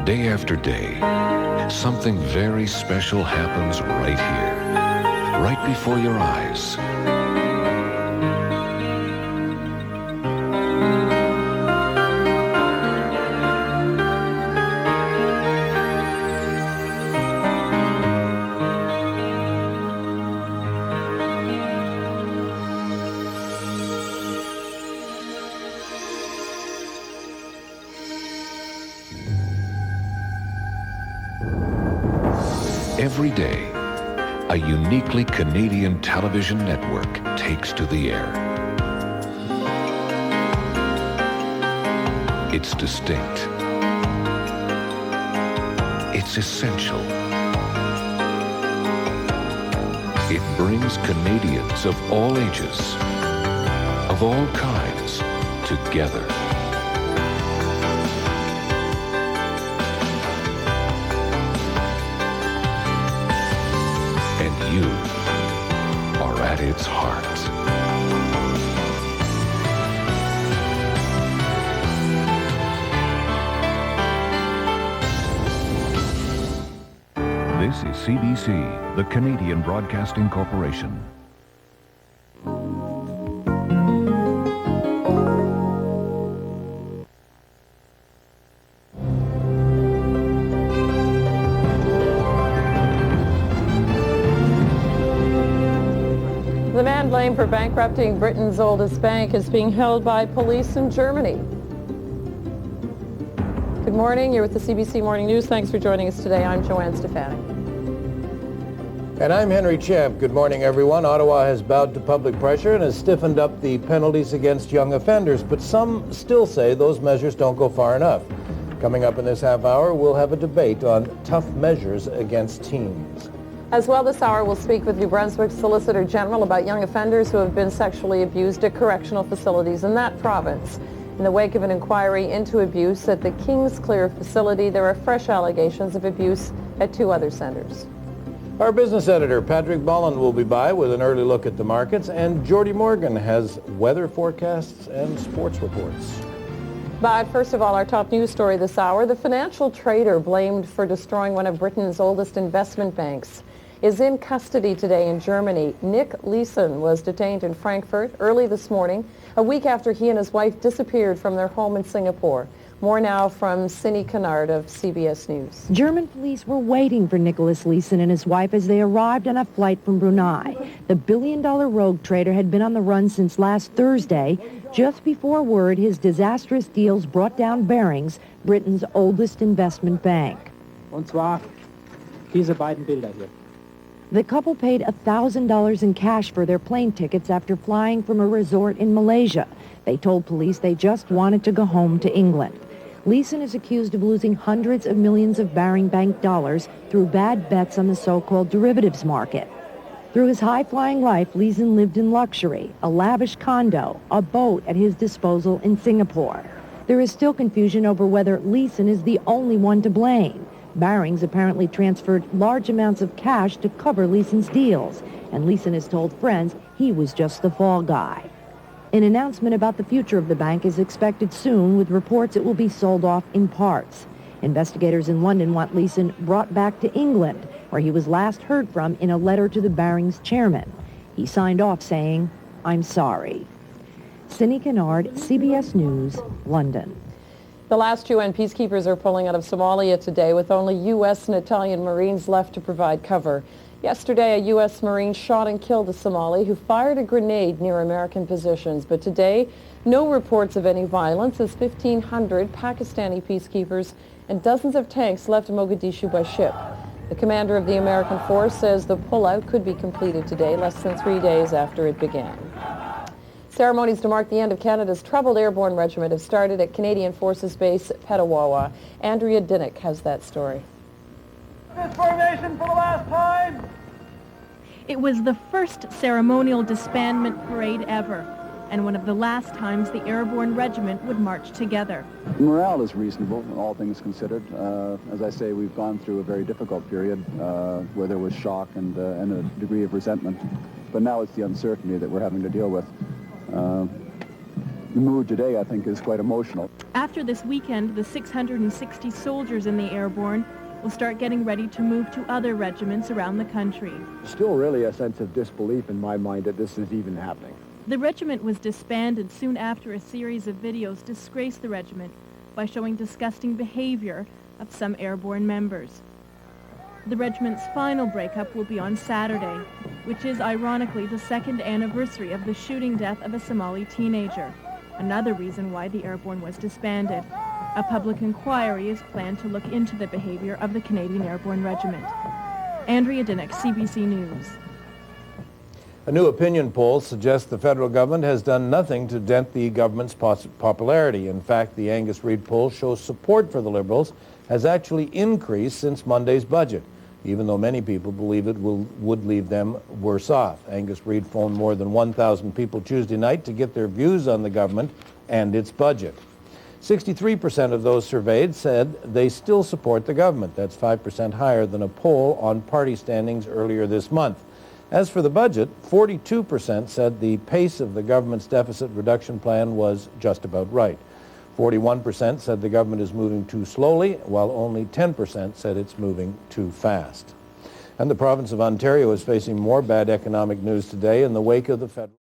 Day after day, something very special happens right here, right before your eyes. Every day, a uniquely Canadian television network takes to the air. It's distinct. It's essential. It brings Canadians of all ages, of all kinds, together. You are at its heart. This is CBC, the Canadian Broadcasting Corporation. The man blamed for bankrupting Britain's oldest bank is being held by police in Germany. Good morning. You're with the CBC Morning News. Thanks for joining us today. I'm Joanne Stefanik. And I'm Henry Champ. Good morning, everyone. Ottawa has bowed to public pressure and has stiffened up the penalties against young offenders, but some still say those measures don't go far enough. Coming up in this half hour, we'll have a debate on tough measures against teens. As well this hour, we'll speak with New Brunswick's Solicitor General about young offenders who have been sexually abused at correctional facilities in that province. In the wake of an inquiry into abuse at the Kingsclear facility, there are fresh allegations of abuse at two other centres. Our business editor, Patrick Bolland, will be by with an early look at the markets, and Geordie Morgan has weather forecasts and sports reports. But first of all, our top news story this hour, the financial trader blamed for destroying one of Britain's oldest investment banks is in custody today in Germany. Nick Leeson was detained in Frankfurt early this morning, a week after he and his wife disappeared from their home in Singapore. More now from Cindy Kennard of CBS News. German police were waiting for Nicholas Leeson and his wife as they arrived on a flight from Brunei. The billion-dollar rogue trader had been on the run since last Thursday, just before word his disastrous deals brought down Barings, Britain's oldest investment bank. Und zwar diese beiden Bilder hier. The couple paid $1,000 in cash for their plane tickets after flying from a resort in Malaysia. They told police they just wanted to go home to England. Leeson is accused of losing hundreds of millions of Baring Bank dollars through bad bets on the so-called derivatives market. Through his high-flying life, Leeson lived in luxury, a lavish condo, a boat at his disposal in Singapore. There is still confusion over whether Leeson is the only one to blame. Barings apparently transferred large amounts of cash to cover Leeson's deals, and Leeson has told friends he was just the fall guy. An announcement about the future of the bank is expected soon, with reports it will be sold off in parts. Investigators in London want Leeson brought back to England, where he was last heard from in a letter to the Barings chairman. He signed off saying, "I'm sorry." Cindy Kennard, CBS News, London. The last UN peacekeepers are pulling out of Somalia today, with only U.S. and Italian Marines left to provide cover. Yesterday, a U.S. Marine shot and killed a Somali who fired a grenade near American positions. But today, no reports of any violence, as 1,500 Pakistani peacekeepers and dozens of tanks left Mogadishu by ship. The commander of the American force says the pullout could be completed today, less than 3 days after it began. Ceremonies to mark the end of Canada's troubled airborne regiment have started at Canadian Forces Base Petawawa. Andrea Dinnick has that story. This formation for the last time. It was the first ceremonial disbandment parade ever, and one of the last times the airborne regiment would march together. Morale is reasonable, all things considered. As I say, we've gone through a very difficult period where there was shock and a degree of resentment. But now it's the uncertainty that we're having to deal with. mood today, I think, is quite emotional. After this weekend, the 660 soldiers in the airborne will start getting ready to move to other regiments around the country. Still really a sense of disbelief in my mind that this is even happening. The regiment was disbanded soon after a series of videos disgraced the regiment by showing disgusting behavior of some airborne members. The regiment's final breakup will be on Saturday, which is ironically the second anniversary of the shooting death of a Somali teenager, another reason why the airborne was disbanded. A public inquiry is planned to look into the behavior of the Canadian Airborne Regiment. Andrea Dinnick, CBC News. A new opinion poll suggests the federal government has done nothing to dent the government's popularity. In fact, the Angus Reid poll shows support for the Liberals has actually increased since Monday's budget, even though many people believe it would leave them worse off. Angus Reid phoned more than 1,000 people Tuesday night to get their views on the government and its budget. 63% of those surveyed said they still support the government. That's 5% higher than a poll on party standings earlier this month. As for the budget, 42% said the pace of the government's deficit reduction plan was just about right. 41% said the government is moving too slowly, while only 10% said it's moving too fast. And the province of Ontario is facing more bad economic news today in the wake of the federal